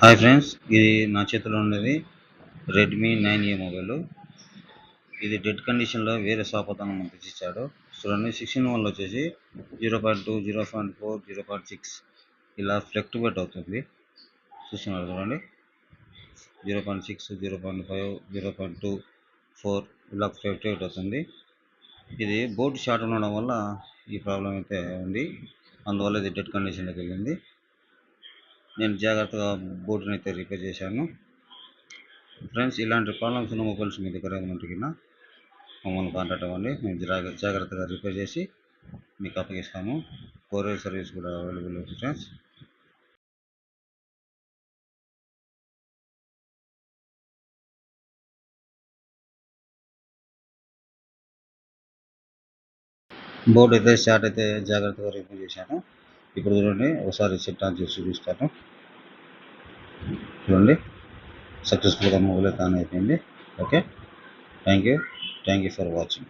Hi friends, ఇది నా చేతిలో ఉన్నది రెడ్మీ 9A మొబైల్. ఇది డెడ్ కండిషన్లో వేరే షాప్ అతను మనకి తెచ్చిచ్చాడు. చూడండి, 16 వచ్చేసి 0.2, 0.4, 0.6 ఇలా ఫ్లక్టువేట్ అవుతుంది. చూస్తున్నారు చూడండి, 0.6, 0.5, 0.24 ఇలా ఫ్లక్టువేట్ అవుతుంది. ఇది బోర్డు షార్ట్ ఉండడం వల్ల ఈ ప్రాబ్లం అయితే ఉంది. అందువల్ల ఇది డెడ్ కండిషన్లోకి వెళ్ళింది. నేను జాగ్రత్తగా బోర్డుని అయితే రిపేర్ చేశాను. ఫ్రెండ్స్, ఇలాంటి ప్రాబ్లమ్స్ ఉన్న మొబైల్స్ మీ దగ్గర ఏమైనా మమ్మల్ని కాంటాక్ట్ అవ్వండి. మేము జాగ్రత్తగా రిపేర్ చేసి మీకు అప్పగిస్తాము. కొరియర్ సర్వీస్ కూడా అవైలబుల్ ఉంది ఫ్రెండ్స్. బోర్డు అయితే షార్ట్ అయితే జాగ్రత్తగా రిపేర్ చేశాను. ఇప్పుడు చూడండి, ఒకసారి సెట్ ఆన్ చేసి చూపిస్తాను. చూడండి, సక్సెస్ఫుల్గా మొబైల్ అయితే ఆన్ అయిపోయింది. Okay, thank you for watching.